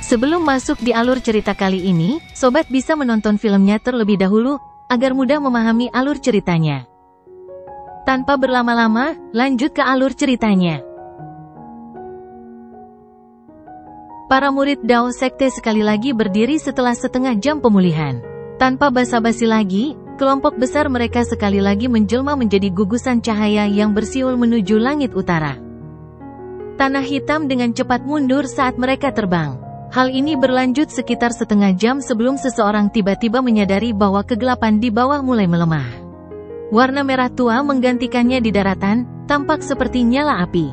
Sebelum masuk di alur cerita kali ini, sobat bisa menonton filmnya terlebih dahulu, agar mudah memahami alur ceritanya. Tanpa berlama-lama, lanjut ke alur ceritanya. Para murid Dao Sekte sekali lagi berdiri setelah setengah jam pemulihan. Tanpa basa-basi lagi, kelompok besar mereka sekali lagi menjelma menjadi gugusan cahaya yang bersiul menuju langit utara. Tanah hitam dengan cepat mundur saat mereka terbang. Hal ini berlanjut sekitar setengah jam sebelum seseorang tiba-tiba menyadari bahwa kegelapan di bawah mulai melemah. Warna merah tua menggantikannya di daratan, tampak seperti nyala api.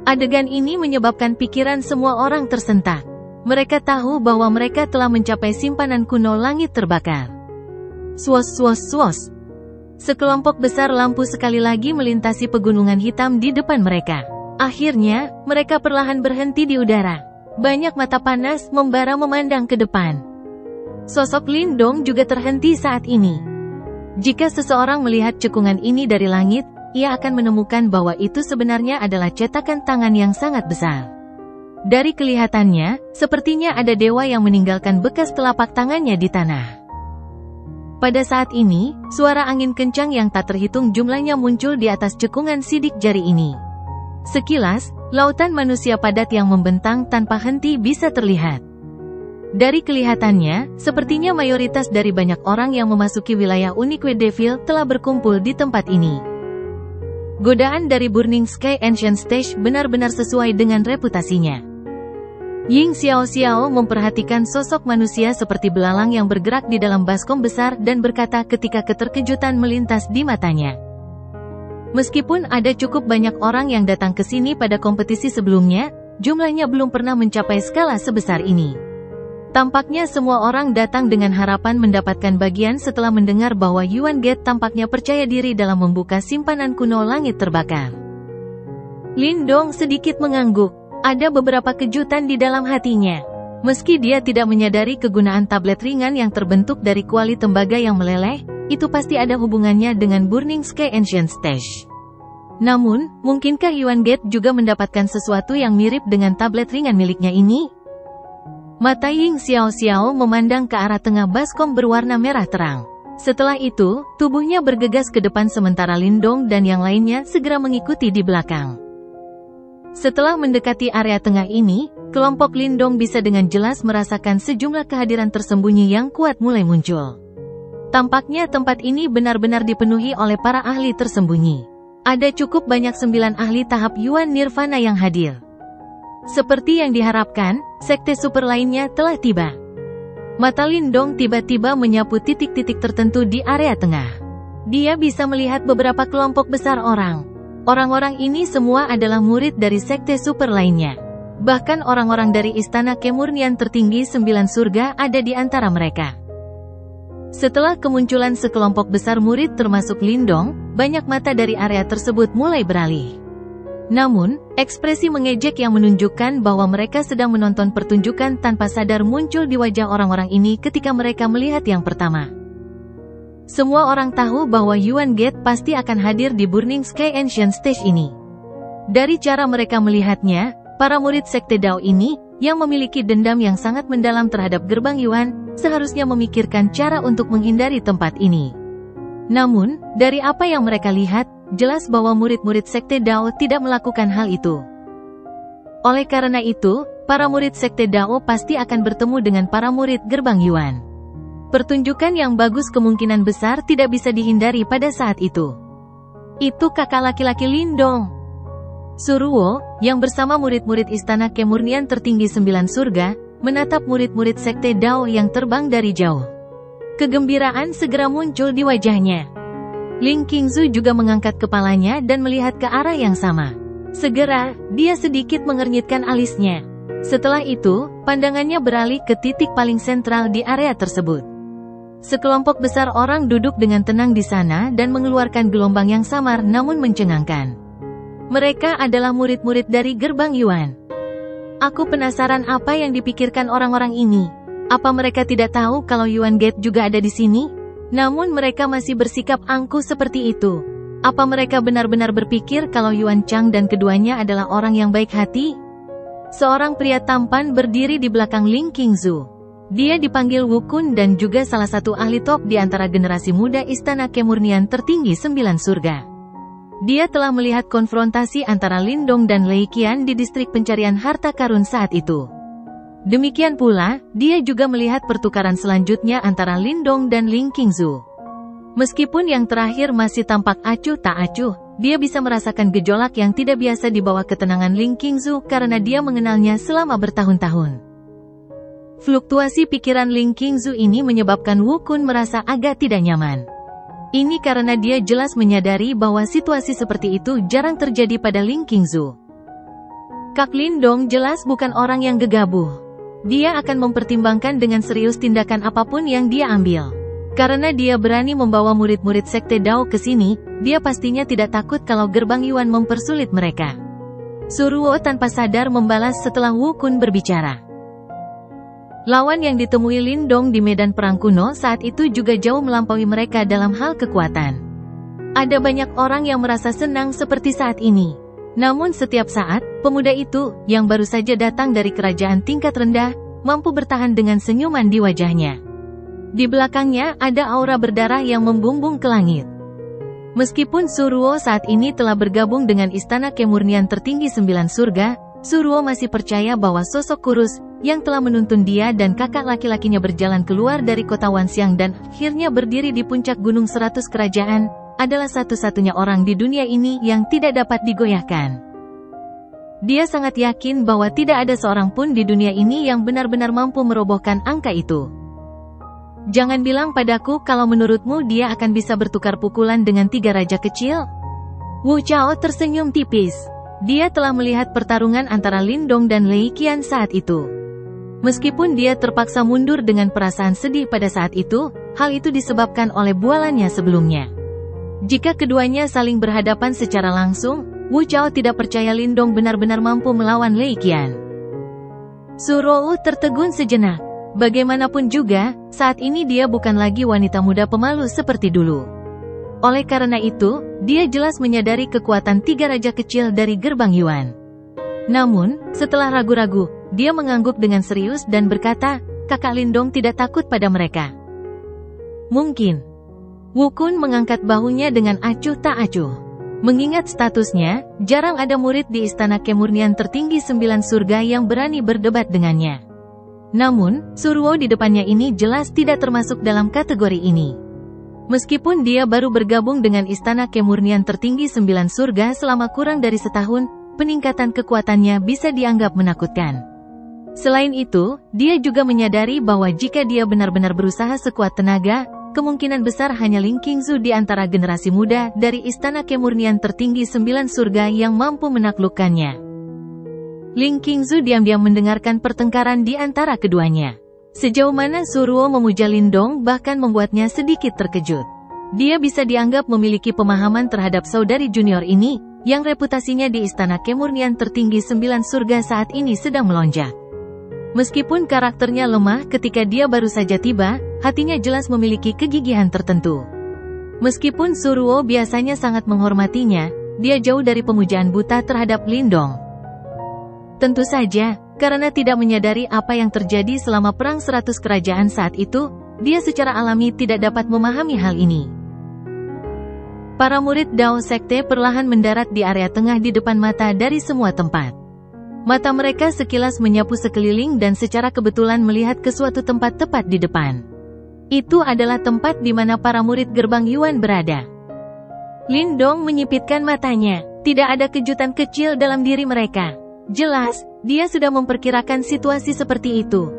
Adegan ini menyebabkan pikiran semua orang tersentak. Mereka tahu bahwa mereka telah mencapai simpanan kuno langit terbakar. Swos swos swos. Sekelompok besar lampu sekali lagi melintasi pegunungan hitam di depan mereka. Akhirnya, mereka perlahan berhenti di udara. Banyak mata panas membara memandang ke depan. Sosok Lindong juga terhenti saat ini. Jika seseorang melihat cekungan ini dari langit, ia akan menemukan bahwa itu sebenarnya adalah cetakan tangan yang sangat besar. Dari kelihatannya, sepertinya ada dewa yang meninggalkan bekas telapak tangannya di tanah. Pada saat ini, suara angin kencang yang tak terhitung jumlahnya muncul di atas cekungan sidik jari ini. Sekilas, lautan manusia padat yang membentang tanpa henti bisa terlihat. Dari kelihatannya, sepertinya mayoritas dari banyak orang yang memasuki wilayah Unique Devil telah berkumpul di tempat ini. Godaan dari Burning Sky Ancient Stage benar-benar sesuai dengan reputasinya. Ying Xiao Xiao memperhatikan sosok manusia seperti belalang yang bergerak di dalam baskom besar dan berkata ketika keterkejutan melintas di matanya. Meskipun ada cukup banyak orang yang datang ke sini pada kompetisi sebelumnya, jumlahnya belum pernah mencapai skala sebesar ini. Tampaknya semua orang datang dengan harapan mendapatkan bagian setelah mendengar bahwa Yuan Gate tampaknya percaya diri dalam membuka simpanan kuno langit terbakar. Lindong sedikit mengangguk. Ada beberapa kejutan di dalam hatinya. Meski dia tidak menyadari kegunaan tablet ringan yang terbentuk dari kuali tembaga yang meleleh, itu pasti ada hubungannya dengan Burning Sky Ancient Stage. Namun, mungkinkah Yuan Gate juga mendapatkan sesuatu yang mirip dengan tablet ringan miliknya ini? Mata Ying Xiao Xiao memandang ke arah tengah baskom berwarna merah terang. Setelah itu, tubuhnya bergegas ke depan sementara Lindong dan yang lainnya segera mengikuti di belakang. Setelah mendekati area tengah ini, kelompok Lindong bisa dengan jelas merasakan sejumlah kehadiran tersembunyi yang kuat mulai muncul. Tampaknya tempat ini benar-benar dipenuhi oleh para ahli tersembunyi. Ada cukup banyak 9 ahli tahap Yuan Nirvana yang hadir. Seperti yang diharapkan, sekte super lainnya telah tiba. Mata Lindong tiba-tiba menyapu titik-titik tertentu di area tengah. Dia bisa melihat beberapa kelompok besar orang. Orang-orang ini semua adalah murid dari sekte super lainnya. Bahkan orang-orang dari Istana Kemurnian tertinggi 9 surga ada di antara mereka. Setelah kemunculan sekelompok besar murid termasuk Lindong, banyak mata dari area tersebut mulai beralih. Namun, ekspresi mengejek yang menunjukkan bahwa mereka sedang menonton pertunjukan tanpa sadar muncul di wajah orang-orang ini ketika mereka melihat yang pertama. Semua orang tahu bahwa Yuan Gate pasti akan hadir di Burning Sky Ancient Stage ini. Dari cara mereka melihatnya, para murid sekte Dao ini, yang memiliki dendam yang sangat mendalam terhadap gerbang Yuan, seharusnya memikirkan cara untuk menghindari tempat ini. Namun, dari apa yang mereka lihat, jelas bahwa murid-murid sekte Dao tidak melakukan hal itu. Oleh karena itu, para murid sekte Dao pasti akan bertemu dengan para murid gerbang Yuan. Pertunjukan yang bagus kemungkinan besar tidak bisa dihindari pada saat itu. Itu kakak laki-laki Lindong. Suruo, yang bersama murid-murid Istana Kemurnian tertinggi 9 surga, menatap murid-murid sekte Dao yang terbang dari jauh. Kegembiraan segera muncul di wajahnya. Ling Qingzu juga mengangkat kepalanya dan melihat ke arah yang sama. Segera, dia sedikit mengernyitkan alisnya. Setelah itu, pandangannya beralih ke titik paling sentral di area tersebut. Sekelompok besar orang duduk dengan tenang di sana dan mengeluarkan gelombang yang samar namun mencengangkan. Mereka adalah murid-murid dari gerbang Yuan. Aku penasaran apa yang dipikirkan orang-orang ini. Apa mereka tidak tahu kalau Yuan Gate juga ada di sini? Namun mereka masih bersikap angkuh seperti itu. Apa mereka benar-benar berpikir kalau Yuan Chang dan keduanya adalah orang yang baik hati? Seorang pria tampan berdiri di belakang Ling Qingzu. Dia dipanggil Wu Kun dan juga salah satu ahli top di antara generasi muda Istana Kemurnian Tertinggi 9 Surga. Dia telah melihat konfrontasi antara Lin Dong dan Lei Qian di distrik pencarian harta karun saat itu. Demikian pula, dia juga melihat pertukaran selanjutnya antara Lin Dong dan Ling Qingzu. Meskipun yang terakhir masih tampak acuh tak acuh, dia bisa merasakan gejolak yang tidak biasa di bawah ketenangan Ling Qingzu karena dia mengenalnya selama bertahun-tahun. Fluktuasi pikiran Ling Qingzu ini menyebabkan Wu Kun merasa agak tidak nyaman. Ini karena dia jelas menyadari bahwa situasi seperti itu jarang terjadi pada Ling Qingzu. Kak Lin Dong jelas bukan orang yang gegabah. Dia akan mempertimbangkan dengan serius tindakan apapun yang dia ambil. Karena dia berani membawa murid-murid Sekte Dao ke sini, dia pastinya tidak takut kalau gerbang Yuan mempersulit mereka. Suruo tanpa sadar membalas setelah Wu Kun berbicara. Lawan yang ditemui Lin Dong di medan perang kuno saat itu juga jauh melampaui mereka dalam hal kekuatan. Ada banyak orang yang merasa senang seperti saat ini. Namun setiap saat, pemuda itu, yang baru saja datang dari kerajaan tingkat rendah, mampu bertahan dengan senyuman di wajahnya. Di belakangnya ada aura berdarah yang membumbung ke langit. Meskipun Suruo saat ini telah bergabung dengan Istana Kemurnian Tertinggi 9 Surga, Suruo masih percaya bahwa sosok kurus, yang telah menuntun dia dan kakak laki-lakinya berjalan keluar dari kota Wanxiang dan akhirnya berdiri di puncak gunung 100 kerajaan, adalah satu-satunya orang di dunia ini yang tidak dapat digoyahkan. Dia sangat yakin bahwa tidak ada seorang pun di dunia ini yang benar-benar mampu merobohkan angka itu. Jangan bilang padaku kalau menurutmu dia akan bisa bertukar pukulan dengan 3 raja kecil. Wu Chao tersenyum tipis. Dia telah melihat pertarungan antara Lin Dong dan Lei Qian saat itu. Meskipun dia terpaksa mundur dengan perasaan sedih pada saat itu, hal itu disebabkan oleh bualannya sebelumnya. Jika keduanya saling berhadapan secara langsung, Wu Chao tidak percaya Lin Dong benar-benar mampu melawan Lei Qian. Suruo tertegun sejenak. Bagaimanapun juga, saat ini dia bukan lagi wanita muda pemalu seperti dulu. Oleh karena itu, dia jelas menyadari kekuatan 3 raja kecil dari gerbang Yuan. Namun, setelah ragu-ragu, dia mengangguk dengan serius dan berkata, kakak Lin Dong tidak takut pada mereka. Mungkin. Wu Kun mengangkat bahunya dengan acuh tak acuh. Mengingat statusnya, jarang ada murid di Istana Kemurnian Tertinggi 9 Surga yang berani berdebat dengannya. Namun, Suruo di depannya ini jelas tidak termasuk dalam kategori ini. Meskipun dia baru bergabung dengan Istana Kemurnian Tertinggi 9 Surga selama kurang dari setahun, peningkatan kekuatannya bisa dianggap menakutkan. Selain itu, dia juga menyadari bahwa jika dia benar-benar berusaha sekuat tenaga, kemungkinan besar hanya Ling Qingzu di antara generasi muda dari Istana Kemurnian Tertinggi 9 Surga yang mampu menaklukkannya. Ling Qingzu diam-diam mendengarkan pertengkaran di antara keduanya. Sejauh mana Suruo memuja Lin Dong bahkan membuatnya sedikit terkejut. Dia bisa dianggap memiliki pemahaman terhadap saudari junior ini, yang reputasinya di Istana Kemurnian Tertinggi 9 Surga saat ini sedang melonjak. Meskipun karakternya lemah ketika dia baru saja tiba, hatinya jelas memiliki kegigihan tertentu. Meskipun Suruo biasanya sangat menghormatinya, dia jauh dari pemujaan buta terhadap Lin Dong. Tentu saja, karena tidak menyadari apa yang terjadi selama perang 100 kerajaan saat itu, dia secara alami tidak dapat memahami hal ini. Para murid Dao Sekte perlahan mendarat di area tengah di depan mata dari semua tempat. Mata mereka sekilas menyapu sekeliling dan secara kebetulan melihat ke suatu tempat tepat di depan. Itu adalah tempat di mana para murid gerbang Yuan berada. Lin Dong menyipitkan matanya. Tidak ada kejutan kecil dalam diri mereka. Jelas, dia sudah memperkirakan situasi seperti itu.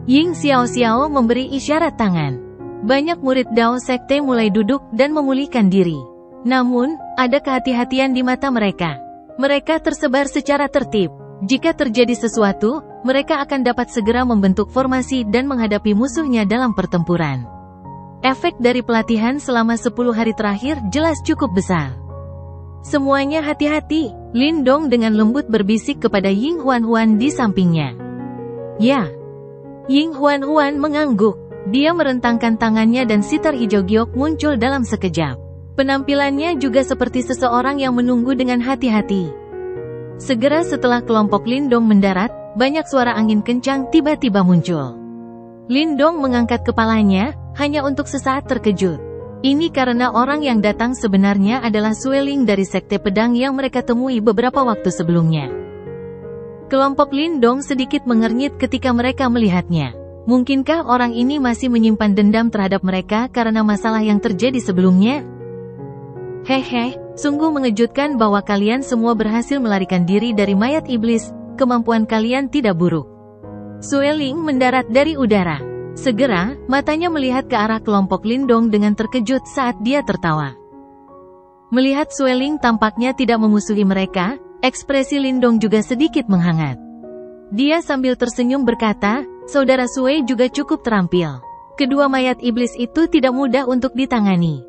Ying Xiao memberi isyarat tangan. Banyak murid Dao Sekte mulai duduk dan memulihkan diri. Namun, ada kehati-hatian di mata mereka. Mereka tersebar secara tertib. Jika terjadi sesuatu, mereka akan dapat segera membentuk formasi dan menghadapi musuhnya dalam pertempuran. Efek dari pelatihan selama 10 hari terakhir jelas cukup besar. Semuanya hati-hati, Lin Dong dengan lembut berbisik kepada Ying Huan di sampingnya. Ya. Ying Huan mengangguk. Dia merentangkan tangannya dan sitar hijau giok muncul dalam sekejap. Penampilannya juga seperti seseorang yang menunggu dengan hati-hati. Segera setelah kelompok Lindong mendarat, banyak suara angin kencang tiba-tiba muncul. Lindong mengangkat kepalanya, hanya untuk sesaat terkejut. Ini karena orang yang datang sebenarnya adalah Sueling dari Sekte Pedang yang mereka temui beberapa waktu sebelumnya. Kelompok Lindong sedikit mengernyit ketika mereka melihatnya. Mungkinkah orang ini masih menyimpan dendam terhadap mereka karena masalah yang terjadi sebelumnya? Hehe, sungguh mengejutkan bahwa kalian semua berhasil melarikan diri dari mayat iblis, kemampuan kalian tidak buruk. Sueling mendarat dari udara. Segera, matanya melihat ke arah kelompok Lindong dengan terkejut saat dia tertawa. Melihat Sueling tampaknya tidak memusuhi mereka, ekspresi Lindong juga sedikit menghangat. Dia sambil tersenyum berkata, "Saudara Sue juga cukup terampil. Kedua mayat iblis itu tidak mudah untuk ditangani.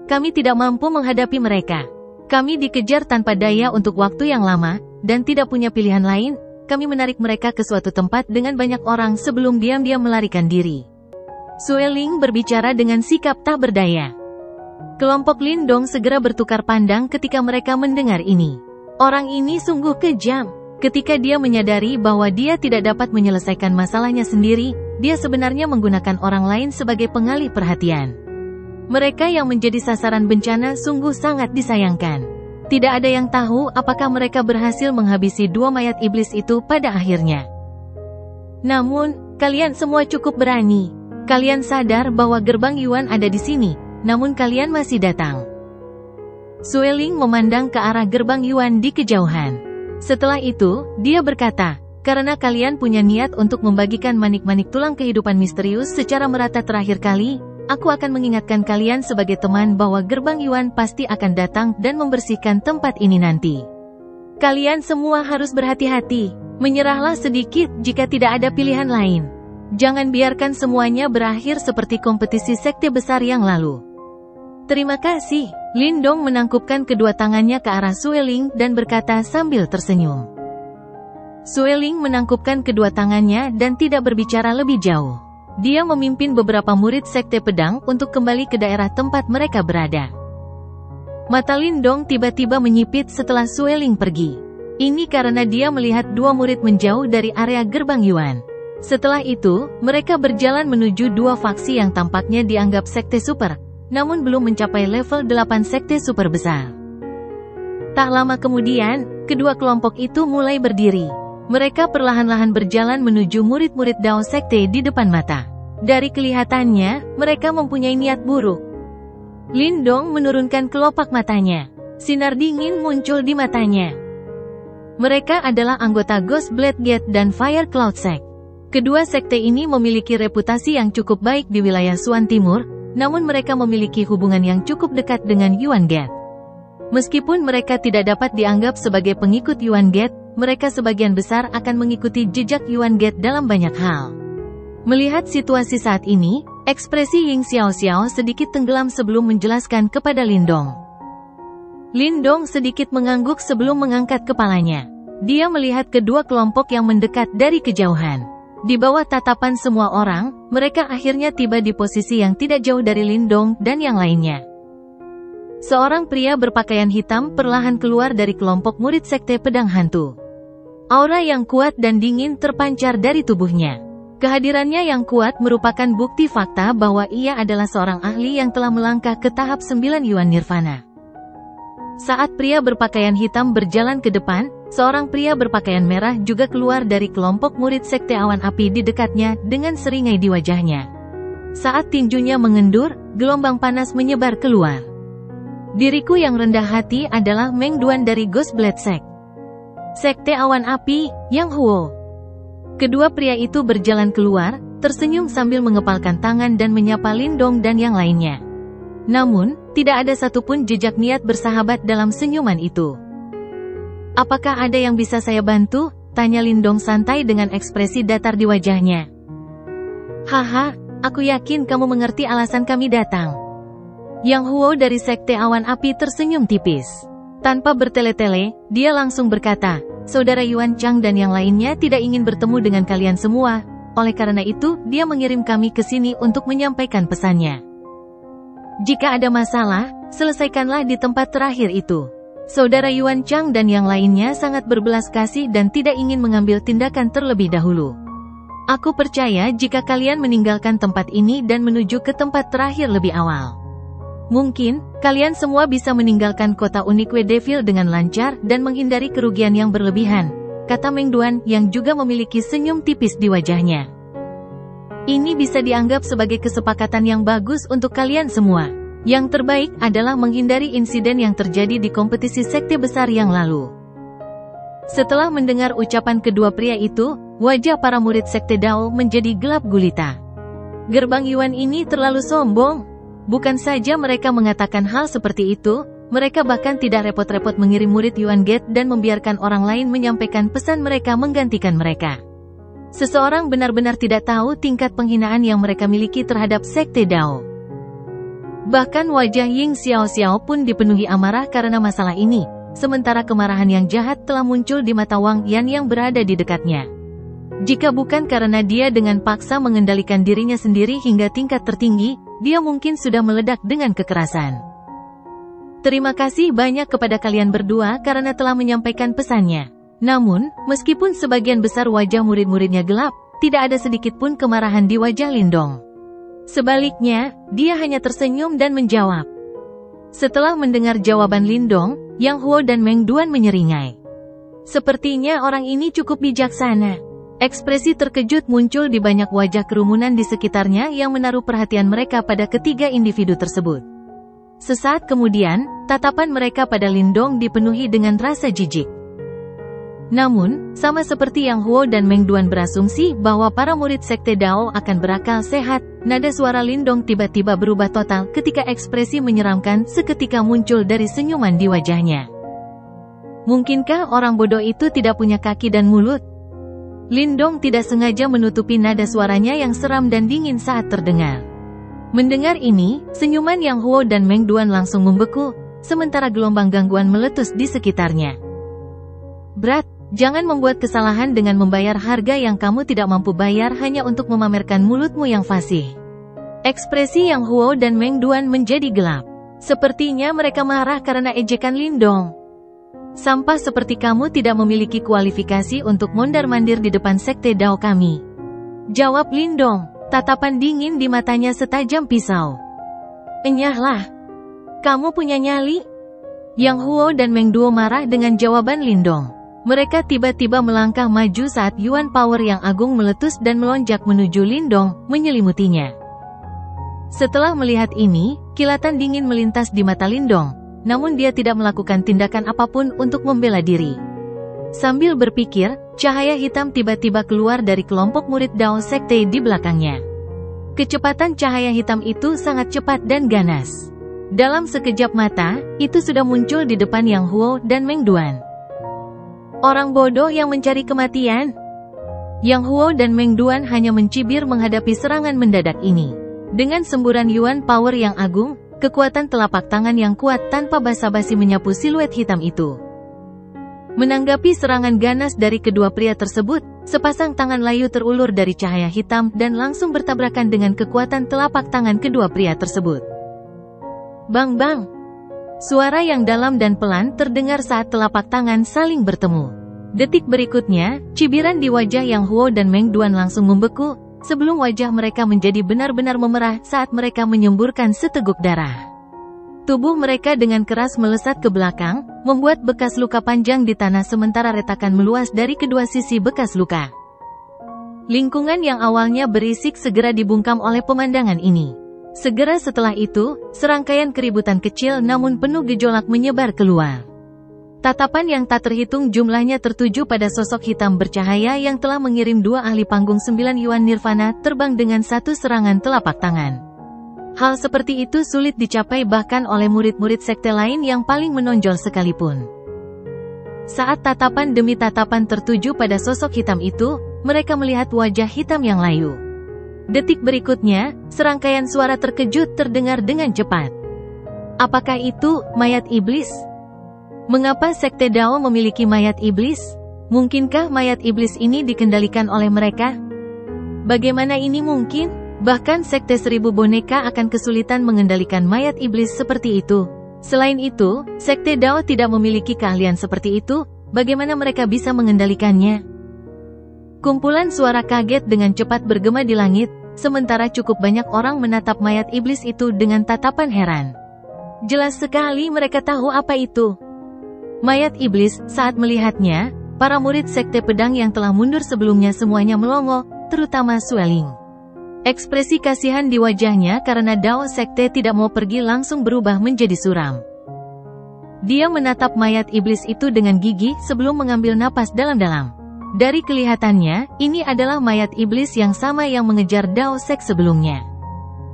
Kami tidak mampu menghadapi mereka. Kami dikejar tanpa daya untuk waktu yang lama, dan tidak punya pilihan lain. Kami menarik mereka ke suatu tempat dengan banyak orang sebelum diam-diam melarikan diri." Sueling berbicara dengan sikap tak berdaya. Kelompok Lindong segera bertukar pandang ketika mereka mendengar ini. Orang ini sungguh kejam. Ketika dia menyadari bahwa dia tidak dapat menyelesaikan masalahnya sendiri, dia sebenarnya menggunakan orang lain sebagai pengalih perhatian. Mereka yang menjadi sasaran bencana sungguh sangat disayangkan. Tidak ada yang tahu apakah mereka berhasil menghabisi dua mayat iblis itu pada akhirnya. Namun, kalian semua cukup berani. Kalian sadar bahwa gerbang Yuan ada di sini, namun kalian masih datang. Sueling memandang ke arah gerbang Yuan di kejauhan. Setelah itu, dia berkata, "Karena kalian punya niat untuk membagikan manik-manik tulang kehidupan misterius secara merata terakhir kali, aku akan mengingatkan kalian sebagai teman bahwa gerbang Yuan pasti akan datang dan membersihkan tempat ini nanti. Kalian semua harus berhati-hati, menyerahlah sedikit jika tidak ada pilihan lain. Jangan biarkan semuanya berakhir seperti kompetisi sekte besar yang lalu." "Terima kasih." Lindong menangkupkan kedua tangannya ke arah Sueling dan berkata sambil tersenyum. Sueling menangkupkan kedua tangannya dan tidak berbicara lebih jauh. Dia memimpin beberapa murid Sekte Pedang untuk kembali ke daerah tempat mereka berada. Mata Lindong tiba-tiba menyipit setelah Sueling pergi. Ini karena dia melihat dua murid menjauh dari area gerbang Yuan. Setelah itu, mereka berjalan menuju dua faksi yang tampaknya dianggap sekte super, namun belum mencapai level 8 sekte super besar. Tak lama kemudian, kedua kelompok itu mulai berdiri. Mereka perlahan-lahan berjalan menuju murid-murid Dao Sekte di depan mata. Dari kelihatannya, mereka mempunyai niat buruk. Lindong menurunkan kelopak matanya. Sinar dingin muncul di matanya. Mereka adalah anggota Ghost Blade Gate dan Fire Cloud Sect. Kedua sekte ini memiliki reputasi yang cukup baik di wilayah Suan Timur, namun mereka memiliki hubungan yang cukup dekat dengan Yuan Gate. Meskipun mereka tidak dapat dianggap sebagai pengikut Yuan Gate, mereka sebagian besar akan mengikuti jejak Yuan Gate dalam banyak hal. Melihat situasi saat ini, ekspresi Ying Xiaoxiao sedikit tenggelam sebelum menjelaskan kepada Lindong. Lindong sedikit mengangguk sebelum mengangkat kepalanya. Dia melihat kedua kelompok yang mendekat dari kejauhan. Di bawah tatapan semua orang, mereka akhirnya tiba di posisi yang tidak jauh dari Lindong dan yang lainnya. Seorang pria berpakaian hitam perlahan keluar dari kelompok murid Sekte Pedang Hantu. Aura yang kuat dan dingin terpancar dari tubuhnya. Kehadirannya yang kuat merupakan bukti fakta bahwa ia adalah seorang ahli yang telah melangkah ke tahap 9 Yuan Nirvana. Saat pria berpakaian hitam berjalan ke depan, seorang pria berpakaian merah juga keluar dari kelompok murid Sekte Awan Api di dekatnya dengan seringai di wajahnya. Saat tinjunya mengendur, gelombang panas menyebar keluar. "Diriku yang rendah hati adalah Meng Duan dari Ghost Blade Sect. Sekte Awan Api, Yang Huo." Kedua pria itu berjalan keluar, tersenyum sambil mengepalkan tangan dan menyapa Lindong dan yang lainnya. Namun, tidak ada satupun jejak niat bersahabat dalam senyuman itu. "Apakah ada yang bisa saya bantu?" tanya Lindong santai dengan ekspresi datar di wajahnya. "Haha, aku yakin kamu mengerti alasan kami datang." Yang Huo dari Sekte Awan Api tersenyum tipis. Tanpa bertele-tele, dia langsung berkata, "Saudara Yuan Chang dan yang lainnya tidak ingin bertemu dengan kalian semua, oleh karena itu dia mengirim kami ke sini untuk menyampaikan pesannya. Jika ada masalah, selesaikanlah di tempat terakhir itu. Saudara Yuan Chang dan yang lainnya sangat berbelas kasih dan tidak ingin mengambil tindakan terlebih dahulu. Aku percaya jika kalian meninggalkan tempat ini dan menuju ke tempat terakhir lebih awal. Mungkin, kalian semua bisa meninggalkan kota unik Wedeville dengan lancar dan menghindari kerugian yang berlebihan, kata Meng Duan yang juga memiliki senyum tipis di wajahnya. Ini bisa dianggap sebagai kesepakatan yang bagus untuk kalian semua. Yang terbaik adalah menghindari insiden yang terjadi di kompetisi sekte besar yang lalu. Setelah mendengar ucapan kedua pria itu, wajah para murid sekte Dao menjadi gelap gulita. Gerbang Yuan ini terlalu sombong. Bukan saja mereka mengatakan hal seperti itu, mereka bahkan tidak repot-repot mengirim murid Yuan Gate dan membiarkan orang lain menyampaikan pesan mereka menggantikan mereka. Seseorang benar-benar tidak tahu tingkat penghinaan yang mereka miliki terhadap sekte Dao. Bahkan wajah Ying Xiao pun dipenuhi amarah karena masalah ini, sementara kemarahan yang jahat telah muncul di mata Wang Yan yang berada di dekatnya. Jika bukan karena dia dengan paksa mengendalikan dirinya sendiri hingga tingkat tertinggi, dia mungkin sudah meledak dengan kekerasan. Terima kasih banyak kepada kalian berdua karena telah menyampaikan pesannya. Namun, meskipun sebagian besar wajah murid-muridnya gelap, tidak ada sedikit pun kemarahan di wajah Lindong. Sebaliknya, dia hanya tersenyum dan menjawab. Setelah mendengar jawaban Lindong, Yang Huo dan Meng Duan menyeringai. Sepertinya orang ini cukup bijaksana. Ekspresi terkejut muncul di banyak wajah kerumunan di sekitarnya yang menaruh perhatian mereka pada ketiga individu tersebut. Sesaat kemudian, tatapan mereka pada Lindong dipenuhi dengan rasa jijik. Namun, sama seperti Yang Huo dan Meng Duan berasumsi bahwa para murid sekte Dao akan berakal sehat, nada suara Lindong tiba-tiba berubah total ketika ekspresi menyeramkan seketika muncul dari senyuman di wajahnya. Mungkinkah orang bodoh itu tidak punya kaki dan mulut? Lindong tidak sengaja menutupi nada suaranya yang seram dan dingin saat terdengar. Mendengar ini, senyuman Yang Huo dan Meng Duan langsung membeku, sementara gelombang gangguan meletus di sekitarnya. Brat, jangan membuat kesalahan dengan membayar harga yang kamu tidak mampu bayar hanya untuk memamerkan mulutmu yang fasih. Ekspresi Yang Huo dan Meng Duan menjadi gelap. Sepertinya mereka marah karena ejekan Lindong. Sampah seperti kamu tidak memiliki kualifikasi untuk mondar-mandir di depan sekte Dao kami. Jawab Lindong, tatapan dingin di matanya setajam pisau. Enyahlah. Kamu punya nyali? Yang Huo dan Meng Duo marah dengan jawaban Lindong. Mereka tiba-tiba melangkah maju saat Yuan Power yang agung meletus dan melonjak menuju Lindong, menyelimutinya. Setelah melihat ini, kilatan dingin melintas di mata Lindong, namun dia tidak melakukan tindakan apapun untuk membela diri. Sambil berpikir, cahaya hitam tiba-tiba keluar dari kelompok murid Dao Sekte di belakangnya. Kecepatan cahaya hitam itu sangat cepat dan ganas. Dalam sekejap mata, itu sudah muncul di depan Yang Huo dan Meng Duan. Orang bodoh yang mencari kematian. Yang Huo dan Meng Duan hanya mencibir menghadapi serangan mendadak ini. Dengan semburan Yuan Power yang agung, kekuatan telapak tangan yang kuat tanpa basa-basi menyapu siluet hitam itu. Menanggapi serangan ganas dari kedua pria tersebut, sepasang tangan layu terulur dari cahaya hitam dan langsung bertabrakan dengan kekuatan telapak tangan kedua pria tersebut. Bang bang! Suara yang dalam dan pelan terdengar saat telapak tangan saling bertemu. Detik berikutnya, cibiran di wajah Yang Huo dan Meng Duan langsung membeku, sebelum wajah mereka menjadi benar-benar memerah saat mereka menyemburkan seteguk darah. Tubuh mereka dengan keras melesat ke belakang, membuat bekas luka panjang di tanah sementara retakan meluas dari kedua sisi bekas luka. Lingkungan yang awalnya berisik segera dibungkam oleh pemandangan ini. Segera setelah itu, serangkaian keributan kecil namun penuh gejolak menyebar keluar. Tatapan yang tak terhitung jumlahnya tertuju pada sosok hitam bercahaya yang telah mengirim dua ahli panggung 9 Yuan Nirvana terbang dengan satu serangan telapak tangan. Hal seperti itu sulit dicapai bahkan oleh murid-murid sekte lain yang paling menonjol sekalipun. Saat tatapan demi tatapan tertuju pada sosok hitam itu, mereka melihat wajah hitam yang layu. Detik berikutnya, serangkaian suara terkejut terdengar dengan cepat. Apakah itu mayat iblis? Mengapa sekte Dao memiliki mayat iblis? Mungkinkah mayat iblis ini dikendalikan oleh mereka? Bagaimana ini mungkin? Bahkan sekte 1000 boneka akan kesulitan mengendalikan mayat iblis seperti itu. Selain itu, Sekte Dao tidak memiliki keahlian seperti itu, bagaimana mereka bisa mengendalikannya? Kumpulan suara kaget dengan cepat bergema di langit, sementara cukup banyak orang menatap mayat iblis itu dengan tatapan heran. Jelas sekali mereka tahu apa itu. Mayat iblis. Saat melihatnya, para murid Sekte Pedang yang telah mundur sebelumnya semuanya melongo, terutama Sueling. Ekspresi kasihan di wajahnya karena Dao Sekte tidak mau pergi langsung berubah menjadi suram. Dia menatap mayat iblis itu dengan gigih sebelum mengambil napas dalam-dalam. Dari kelihatannya, ini adalah mayat iblis yang sama yang mengejar Dao Sek sebelumnya.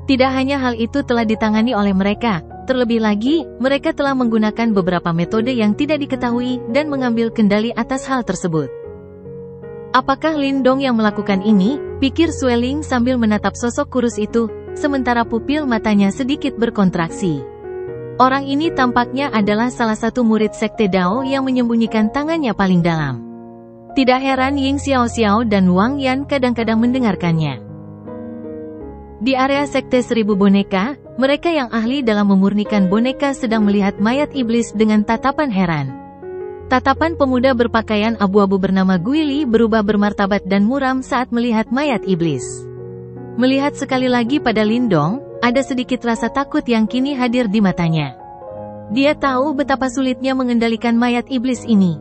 Tidak hanya hal itu telah ditangani oleh mereka, terlebih lagi, mereka telah menggunakan beberapa metode yang tidak diketahui dan mengambil kendali atas hal tersebut. Apakah Lindong yang melakukan ini? Pikir Sueling sambil menatap sosok kurus itu, sementara pupil matanya sedikit berkontraksi. Orang ini tampaknya adalah salah satu murid Sekte Dao yang menyembunyikan tangannya paling dalam. Tidak heran Ying Xiaoxiao dan Wang Yan kadang-kadang mendengarkannya. Di area Sekte 1000 boneka, mereka yang ahli dalam memurnikan boneka sedang melihat mayat iblis dengan tatapan heran. Tatapan pemuda berpakaian abu-abu bernama Guili berubah bermartabat dan muram saat melihat mayat iblis. Melihat sekali lagi pada Lindong, ada sedikit rasa takut yang kini hadir di matanya. Dia tahu betapa sulitnya mengendalikan mayat iblis ini.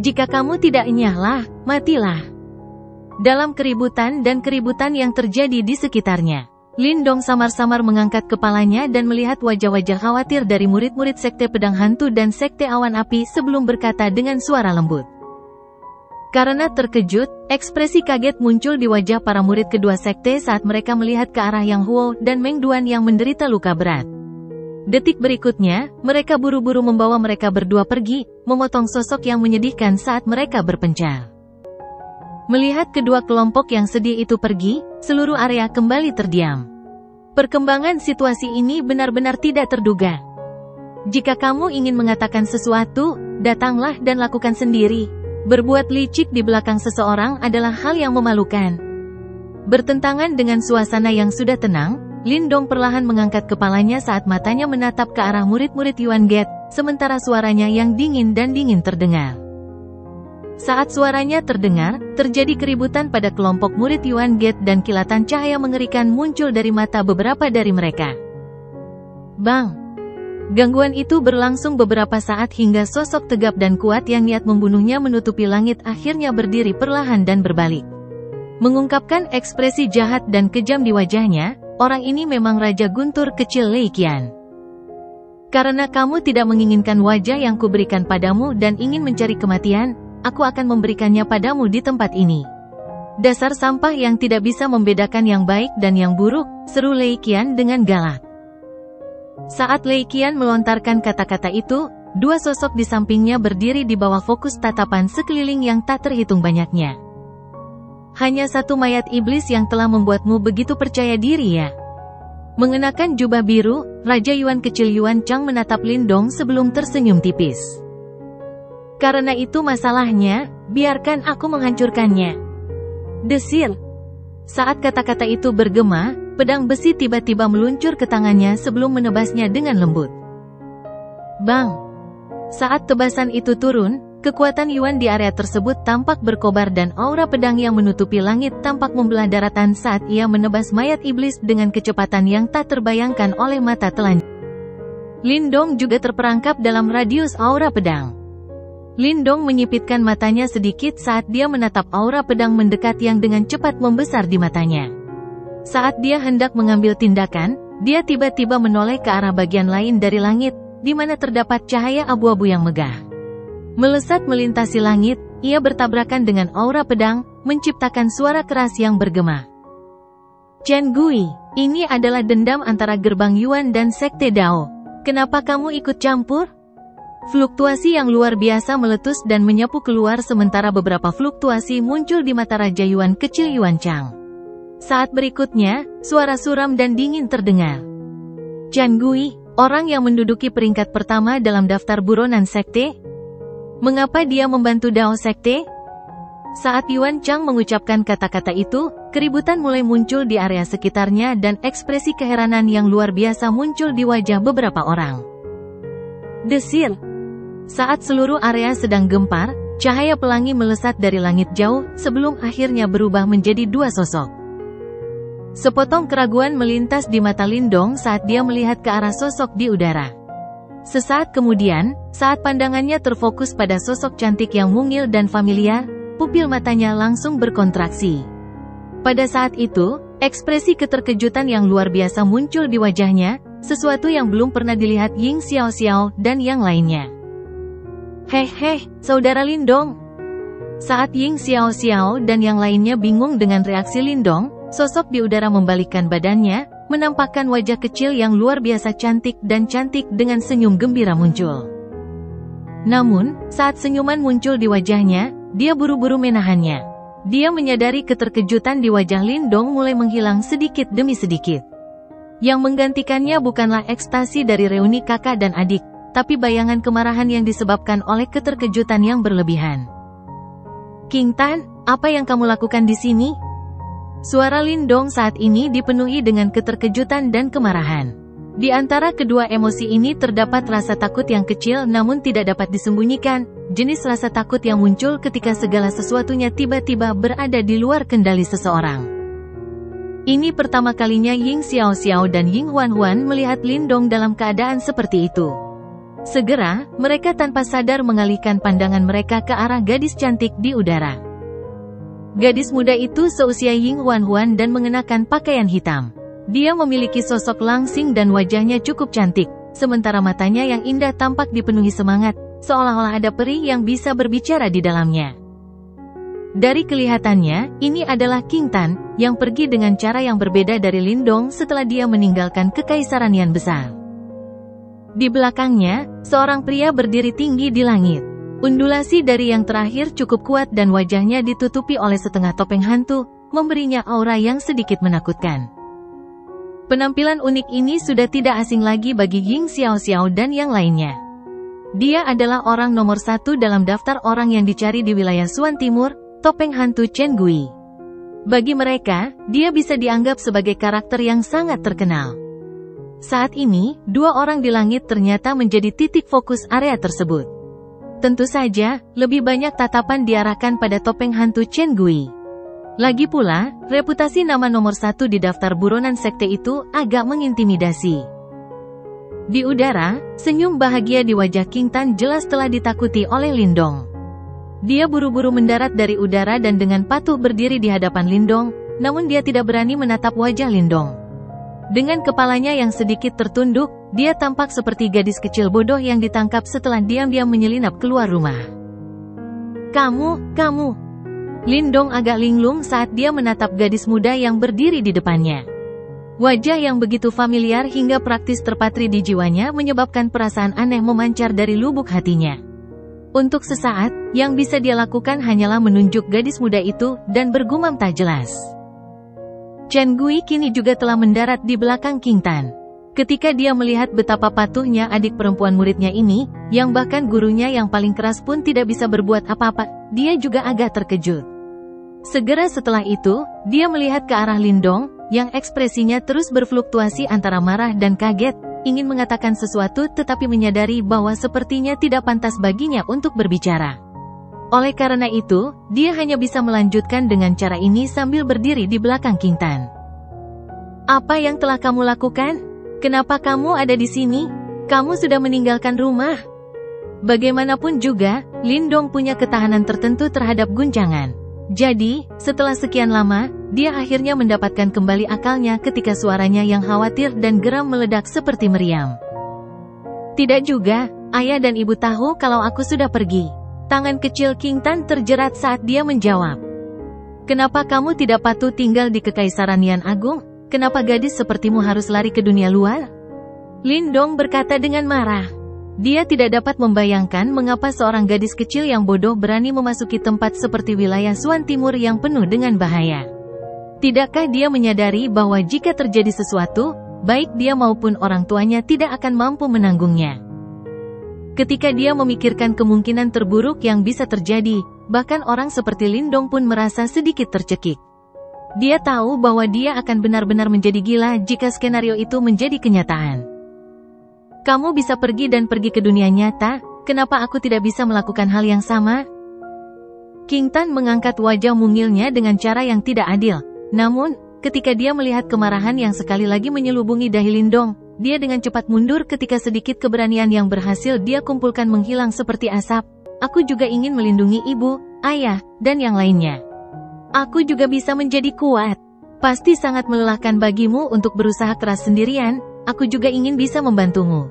Jika kamu tidak nyahlah, matilah. Dalam keributan yang terjadi di sekitarnya, Lindong samar-samar mengangkat kepalanya dan melihat wajah-wajah khawatir dari murid-murid Sekte Pedang Hantu dan Sekte Awan Api sebelum berkata dengan suara lembut. Karena terkejut, ekspresi kaget muncul di wajah para murid kedua sekte saat mereka melihat ke arah Yang Huo dan Meng Duan yang menderita luka berat. Detik berikutnya, mereka buru-buru membawa mereka berdua pergi, memotong sosok yang menyedihkan saat mereka berpencar. Melihat kedua kelompok yang sedih itu pergi, seluruh area kembali terdiam. Perkembangan situasi ini benar-benar tidak terduga. Jika kamu ingin mengatakan sesuatu, datanglah dan lakukan sendiri. Berbuat licik di belakang seseorang adalah hal yang memalukan. Bertentangan dengan suasana yang sudah tenang, Lindong perlahan mengangkat kepalanya saat matanya menatap ke arah murid-murid Yuan Gate, sementara suaranya yang dingin dan dingin terdengar. Saat suaranya terdengar, terjadi keributan pada kelompok murid Yuan Gate dan kilatan cahaya mengerikan muncul dari mata beberapa dari mereka. Bang! Gangguan itu berlangsung beberapa saat hingga sosok tegap dan kuat yang niat membunuhnya menutupi langit akhirnya berdiri perlahan dan berbalik. Mengungkapkan ekspresi jahat dan kejam di wajahnya, orang ini memang Raja Guntur kecil Lei Qian. Karena kamu tidak menginginkan wajah yang kuberikan padamu dan ingin mencari kematian, aku akan memberikannya padamu di tempat ini. Dasar sampah yang tidak bisa membedakan yang baik dan yang buruk, seru Lei Qian dengan galak. Saat Lei Qian melontarkan kata-kata itu, dua sosok di sampingnya berdiri di bawah fokus tatapan sekeliling yang tak terhitung banyaknya. Hanya satu mayat iblis yang telah membuatmu begitu percaya diri ya? Mengenakan jubah biru, Raja Yuan kecil Yuan Chang menatap Lindong sebelum tersenyum tipis. Karena itu masalahnya, biarkan aku menghancurkannya. Desir. Saat kata-kata itu bergema, pedang besi tiba-tiba meluncur ke tangannya sebelum menebasnya dengan lembut. Bang! Saat tebasan itu turun, kekuatan Yuan di area tersebut tampak berkobar dan aura pedang yang menutupi langit tampak membelah daratan saat ia menebas mayat iblis dengan kecepatan yang tak terbayangkan oleh mata telanjang. Lindong juga terperangkap dalam radius aura pedang. Lindong menyipitkan matanya sedikit saat dia menatap aura pedang mendekat yang dengan cepat membesar di matanya. Saat dia hendak mengambil tindakan, dia tiba-tiba menoleh ke arah bagian lain dari langit, di mana terdapat cahaya abu-abu yang megah. Melesat melintasi langit, ia bertabrakan dengan aura pedang, menciptakan suara keras yang bergema. Chen Gui, ini adalah dendam antara gerbang Yuan dan Sekte Dao. Kenapa kamu ikut campur? Fluktuasi yang luar biasa meletus dan menyapu keluar sementara beberapa fluktuasi muncul di mata Raja Yuan kecil Yuan Chang. Saat berikutnya, suara suram dan dingin terdengar. Chen Gui, orang yang menduduki peringkat pertama dalam daftar buronan sekte? Mengapa dia membantu Dao Sekte? Saat Yuan Chang mengucapkan kata-kata itu, keributan mulai muncul di area sekitarnya dan ekspresi keheranan yang luar biasa muncul di wajah beberapa orang. Desir. Saat seluruh area sedang gempar, cahaya pelangi melesat dari langit jauh, sebelum akhirnya berubah menjadi dua sosok. Sepotong keraguan melintas di mata Lindong saat dia melihat ke arah sosok di udara. Sesaat kemudian, saat pandangannya terfokus pada sosok cantik yang mungil dan familiar, pupil matanya langsung berkontraksi. Pada saat itu, ekspresi keterkejutan yang luar biasa muncul di wajahnya, sesuatu yang belum pernah dilihat Ying Xiaoxiao dan yang lainnya. Heh, saudara Lindong. Saat Ying Xiaoxiao dan yang lainnya bingung dengan reaksi Lindong, sosok di udara membalikkan badannya, menampakkan wajah kecil yang luar biasa cantik dan cantik dengan senyum gembira muncul. Namun, saat senyuman muncul di wajahnya, dia buru-buru menahannya. Dia menyadari keterkejutan di wajah Lindong mulai menghilang sedikit demi sedikit. Yang menggantikannya bukanlah ekstasi dari reuni kakak dan adik, tapi bayangan kemarahan yang disebabkan oleh keterkejutan yang berlebihan. King Tan, apa yang kamu lakukan di sini? Suara Lindong saat ini dipenuhi dengan keterkejutan dan kemarahan. Di antara kedua emosi ini terdapat rasa takut yang kecil namun tidak dapat disembunyikan, jenis rasa takut yang muncul ketika segala sesuatunya tiba-tiba berada di luar kendali seseorang. Ini pertama kalinya Ying Xiaoxiao dan Ying Huan melihat Lindong dalam keadaan seperti itu. Segera, mereka tanpa sadar mengalihkan pandangan mereka ke arah gadis cantik di udara. Gadis muda itu seusia Ying Huan dan mengenakan pakaian hitam. Dia memiliki sosok langsing dan wajahnya cukup cantik, sementara matanya yang indah tampak dipenuhi semangat, seolah-olah ada peri yang bisa berbicara di dalamnya. Dari kelihatannya, ini adalah King Tan, yang pergi dengan cara yang berbeda dari Lindong setelah dia meninggalkan kekaisaran Yan besar. Di belakangnya, seorang pria berdiri tinggi di langit. Undulasi dari yang terakhir cukup kuat dan wajahnya ditutupi oleh setengah topeng hantu, memberinya aura yang sedikit menakutkan. Penampilan unik ini sudah tidak asing lagi bagi Ying Xiaoxiao dan yang lainnya. Dia adalah orang nomor 1 dalam daftar orang yang dicari di wilayah Suan Timur, topeng hantu Chen Gui. Bagi mereka, dia bisa dianggap sebagai karakter yang sangat terkenal. Saat ini, dua orang di langit ternyata menjadi titik fokus area tersebut. Tentu saja, lebih banyak tatapan diarahkan pada topeng hantu Chen Gui. Lagi pula, reputasi nama nomor 1 di daftar buronan sekte itu agak mengintimidasi. Di udara, senyum bahagia di wajah King Tan jelas telah ditakuti oleh Lindong. Dia buru-buru mendarat dari udara dan dengan patuh berdiri di hadapan Lindong, namun dia tidak berani menatap wajah Lindong. Dengan kepalanya yang sedikit tertunduk, dia tampak seperti gadis kecil bodoh yang ditangkap setelah diam-diam menyelinap keluar rumah. Kamu. Lindong agak linglung saat dia menatap gadis muda yang berdiri di depannya. Wajah yang begitu familiar hingga praktis terpatri di jiwanya menyebabkan perasaan aneh memancar dari lubuk hatinya. Untuk sesaat, yang bisa dia lakukan hanyalah menunjuk gadis muda itu dan bergumam tak jelas. Chen Gui kini juga telah mendarat di belakang King Tan. Ketika dia melihat betapa patuhnya adik perempuan muridnya ini, yang bahkan gurunya yang paling keras pun tidak bisa berbuat apa-apa, dia juga agak terkejut. Segera setelah itu, dia melihat ke arah Lindong, yang ekspresinya terus berfluktuasi antara marah dan kaget, ingin mengatakan sesuatu tetapi menyadari bahwa sepertinya tidak pantas baginya untuk berbicara. Oleh karena itu, dia hanya bisa melanjutkan dengan cara ini sambil berdiri di belakang King Tan. Apa yang telah kamu lakukan? Kenapa kamu ada di sini? Kamu sudah meninggalkan rumah. Bagaimanapun juga, Lindong punya ketahanan tertentu terhadap guncangan. Jadi, setelah sekian lama, dia akhirnya mendapatkan kembali akalnya ketika suaranya yang khawatir dan geram meledak seperti meriam. Tidak juga, ayah dan ibu tahu kalau aku sudah pergi. Tangan kecil King Tan terjerat saat dia menjawab. Kenapa kamu tidak patuh tinggal di Kekaisaran Yan Agung? Kenapa gadis sepertimu harus lari ke dunia luar? Lindong berkata dengan marah. Dia tidak dapat membayangkan mengapa seorang gadis kecil yang bodoh berani memasuki tempat seperti wilayah Suan Timur yang penuh dengan bahaya. Tidakkah dia menyadari bahwa jika terjadi sesuatu, baik dia maupun orang tuanya tidak akan mampu menanggungnya? Ketika dia memikirkan kemungkinan terburuk yang bisa terjadi, bahkan orang seperti Lindong pun merasa sedikit tercekik. Dia tahu bahwa dia akan benar-benar menjadi gila jika skenario itu menjadi kenyataan. Kamu bisa pergi dan pergi ke dunia nyata, kenapa aku tidak bisa melakukan hal yang sama? King Tan mengangkat wajah mungilnya dengan cara yang tidak adil. Namun, ketika dia melihat kemarahan yang sekali lagi menyelubungi dahi Lindong, dia dengan cepat mundur ketika sedikit keberanian yang berhasil dia kumpulkan menghilang seperti asap. Aku juga ingin melindungi ibu, ayah, dan yang lainnya. Aku juga bisa menjadi kuat. Pasti sangat melelahkan bagimu untuk berusaha keras sendirian, aku juga ingin bisa membantumu.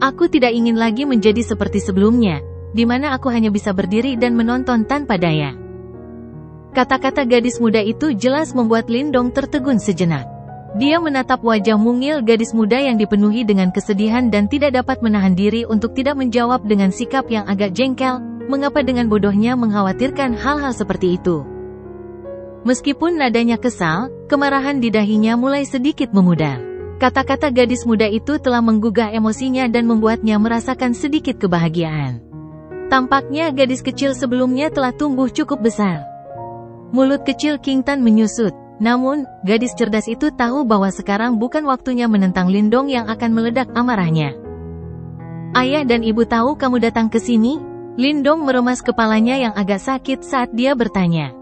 Aku tidak ingin lagi menjadi seperti sebelumnya, di mana aku hanya bisa berdiri dan menonton tanpa daya. Kata-kata gadis muda itu jelas membuat Lindong tertegun sejenak. Dia menatap wajah mungil gadis muda yang dipenuhi dengan kesedihan dan tidak dapat menahan diri untuk tidak menjawab dengan sikap yang agak jengkel, mengapa dengan bodohnya mengkhawatirkan hal-hal seperti itu. Meskipun nadanya kesal, kemarahan di dahinya mulai sedikit memudar. Kata-kata gadis muda itu telah menggugah emosinya dan membuatnya merasakan sedikit kebahagiaan. Tampaknya gadis kecil sebelumnya telah tumbuh cukup besar. Mulut kecil King Tan menyusut. Namun, gadis cerdas itu tahu bahwa sekarang bukan waktunya menentang Lindong yang akan meledak amarahnya. Ayah dan ibu tahu kamu datang ke sini? Lindong meremas kepalanya yang agak sakit saat dia bertanya.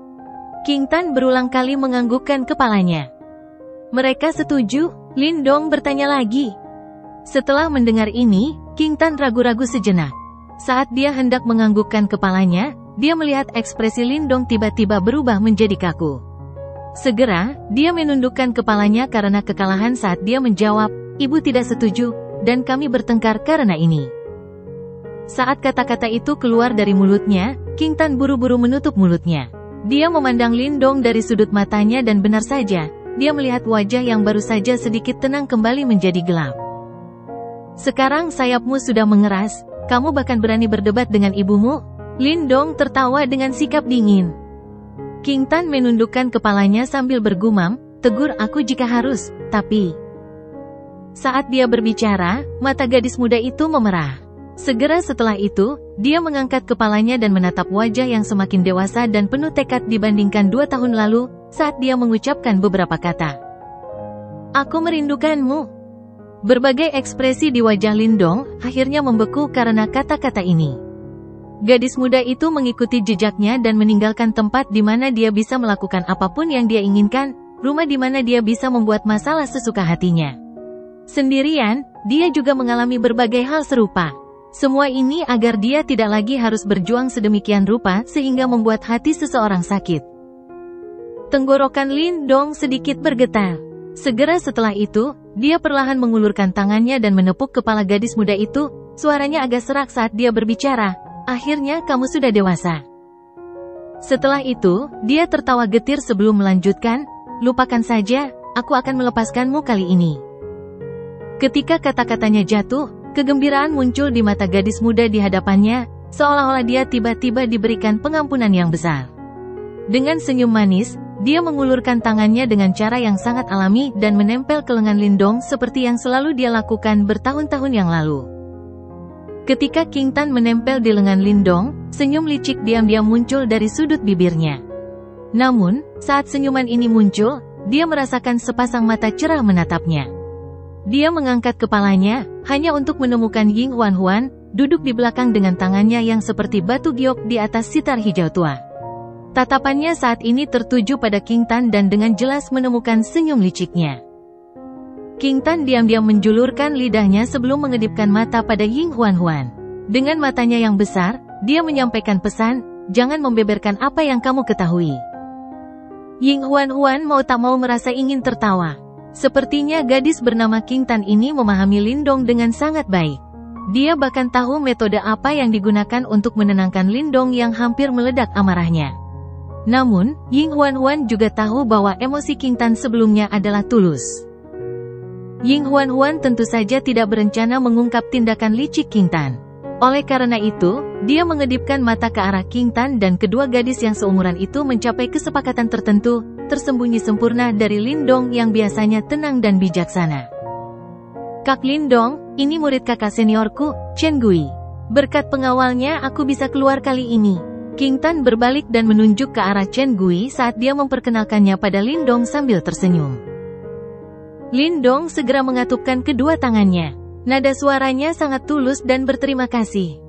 King Tan berulang kali menganggukkan kepalanya. Mereka setuju? Lindong bertanya lagi. Setelah mendengar ini, King Tan ragu-ragu sejenak. Saat dia hendak menganggukkan kepalanya, dia melihat ekspresi Lindong tiba-tiba berubah menjadi kaku. Segera, dia menundukkan kepalanya karena kekalahan saat dia menjawab, "Ibu tidak setuju, dan kami bertengkar karena ini." Saat kata-kata itu keluar dari mulutnya, King Tan buru-buru menutup mulutnya. Dia memandang Lindong dari sudut matanya dan benar saja, dia melihat wajah yang baru saja sedikit tenang kembali menjadi gelap. "Sekarang sayapmu sudah mengeras, kamu bahkan berani berdebat dengan ibumu?" Lindong tertawa dengan sikap dingin. King Tan menundukkan kepalanya sambil bergumam, "Tegur aku jika harus, tapi..." Saat dia berbicara, mata gadis muda itu memerah. Segera setelah itu, dia mengangkat kepalanya dan menatap wajah yang semakin dewasa dan penuh tekad dibandingkan 2 tahun lalu, saat dia mengucapkan beberapa kata. "Aku merindukanmu." Berbagai ekspresi di wajah Lindong akhirnya membeku karena kata-kata ini. Gadis muda itu mengikuti jejaknya dan meninggalkan tempat di mana dia bisa melakukan apapun yang dia inginkan, rumah di mana dia bisa membuat masalah sesuka hatinya. Sendirian, dia juga mengalami berbagai hal serupa. Semua ini agar dia tidak lagi harus berjuang sedemikian rupa sehingga membuat hati seseorang sakit. Tenggorokan Lindong sedikit bergetar. Segera setelah itu, dia perlahan mengulurkan tangannya dan menepuk kepala gadis muda itu, suaranya agak serak saat dia berbicara, "Akhirnya kamu sudah dewasa." Setelah itu, dia tertawa getir sebelum melanjutkan, "Lupakan saja, aku akan melepaskanmu kali ini." Ketika kata-katanya jatuh, kegembiraan muncul di mata gadis muda di hadapannya, seolah-olah dia tiba-tiba diberikan pengampunan yang besar. Dengan senyum manis, dia mengulurkan tangannya dengan cara yang sangat alami dan menempel ke lengan Lindong seperti yang selalu dia lakukan bertahun-tahun yang lalu. Ketika King Tan menempel di lengan Lindong, senyum licik diam-diam muncul dari sudut bibirnya. Namun, saat senyuman ini muncul, dia merasakan sepasang mata cerah menatapnya. Dia mengangkat kepalanya, hanya untuk menemukan Ying Huan-Huan, duduk di belakang dengan tangannya yang seperti batu giok di atas sitar hijau tua. Tatapannya saat ini tertuju pada King Tan dan dengan jelas menemukan senyum liciknya. King Tan diam-diam menjulurkan lidahnya sebelum mengedipkan mata pada Ying Huan-Huan. Dengan matanya yang besar, dia menyampaikan pesan, "Jangan membeberkan apa yang kamu ketahui." Ying Huan-Huan mau tak mau merasa ingin tertawa. Sepertinya gadis bernama King Tan ini memahami Lindong dengan sangat baik. Dia bahkan tahu metode apa yang digunakan untuk menenangkan Lindong yang hampir meledak amarahnya. Namun, Ying Huan-Huan juga tahu bahwa emosi King Tan sebelumnya adalah tulus. Ying Huan-Huan tentu saja tidak berencana mengungkap tindakan licik King Tan. Oleh karena itu, dia mengedipkan mata ke arah King Tan dan kedua gadis yang seumuran itu mencapai kesepakatan tertentu, tersembunyi sempurna dari Lindong yang biasanya tenang dan bijaksana. "Kak Lindong, ini murid kakak seniorku, Chen Gui. Berkat pengawalnya aku bisa keluar kali ini." King Tan berbalik dan menunjuk ke arah Chen Gui saat dia memperkenalkannya pada Lin Dong sambil tersenyum. Lin Dong segera mengatupkan kedua tangannya. Nada suaranya sangat tulus dan berterima kasih.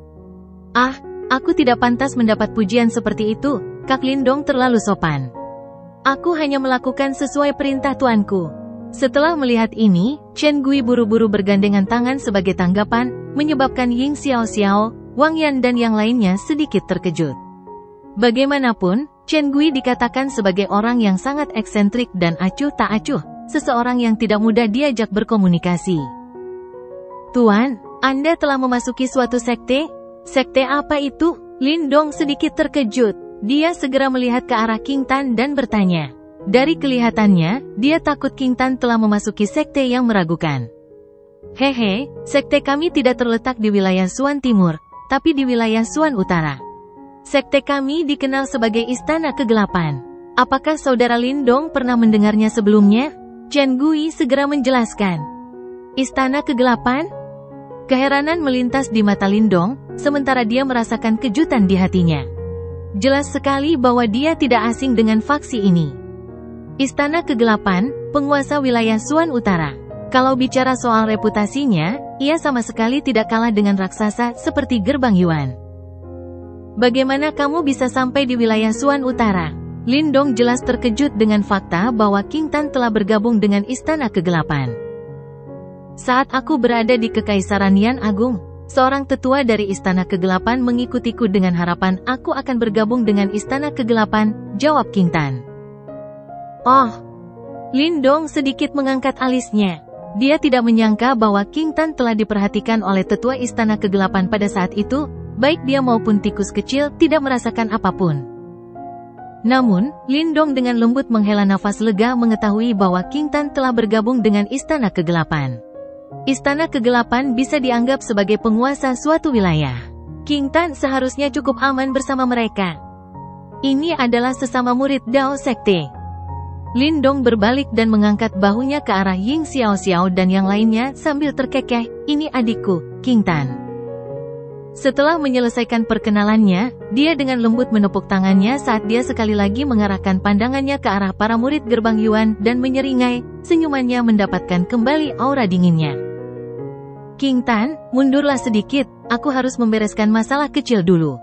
"Ah, aku tidak pantas mendapat pujian seperti itu, Kak Lin Dong terlalu sopan. Aku hanya melakukan sesuai perintah tuanku." Setelah melihat ini, Chen Gui buru-buru bergandengan tangan sebagai tanggapan, menyebabkan Ying Xiao, Wang Yan dan yang lainnya sedikit terkejut. Bagaimanapun, Chen Gui dikatakan sebagai orang yang sangat eksentrik dan acuh tak acuh, seseorang yang tidak mudah diajak berkomunikasi. "Tuan, Anda telah memasuki suatu sekte? Sekte apa itu?" Lin Dong sedikit terkejut. Dia segera melihat ke arah King Tan dan bertanya. Dari kelihatannya, dia takut King Tan telah memasuki sekte yang meragukan. "Hehe, sekte kami tidak terletak di wilayah Suan Timur, tapi di wilayah Suan Utara. Sekte kami dikenal sebagai Istana Kegelapan. Apakah saudara Lin Dong pernah mendengarnya sebelumnya?" Chen Gui segera menjelaskan. "Istana Kegelapan?" Keheranan melintas di mata Lin Dong, sementara dia merasakan kejutan di hatinya. Jelas sekali bahwa dia tidak asing dengan faksi ini. Istana Kegelapan, penguasa wilayah Suan Utara. Kalau bicara soal reputasinya, ia sama sekali tidak kalah dengan raksasa seperti Gerbang Yuan. "Bagaimana kamu bisa sampai di wilayah Suan Utara?" Lin Dong jelas terkejut dengan fakta bahwa King Tan telah bergabung dengan Istana Kegelapan. "Saat aku berada di Kekaisaran Yan Agung, seorang tetua dari Istana Kegelapan mengikutiku dengan harapan aku akan bergabung dengan Istana Kegelapan," jawab King Tan. "Oh." Lin Dong sedikit mengangkat alisnya. Dia tidak menyangka bahwa King Tan telah diperhatikan oleh tetua Istana Kegelapan pada saat itu. Baik dia maupun tikus kecil tidak merasakan apapun. Namun, Lin Dong dengan lembut menghela nafas lega mengetahui bahwa King Tan telah bergabung dengan Istana Kegelapan. Istana Kegelapan bisa dianggap sebagai penguasa suatu wilayah. King Tan seharusnya cukup aman bersama mereka. Ini adalah sesama murid Dao Sekte. Lin Dong berbalik dan mengangkat bahunya ke arah Ying Xiao dan yang lainnya sambil terkekeh, "Ini adikku, King Tan." Setelah menyelesaikan perkenalannya, dia dengan lembut menepuk tangannya saat dia sekali lagi mengarahkan pandangannya ke arah para murid Gerbang Yuan dan menyeringai, senyumannya mendapatkan kembali aura dinginnya. "King Tan, mundurlah sedikit, aku harus membereskan masalah kecil dulu."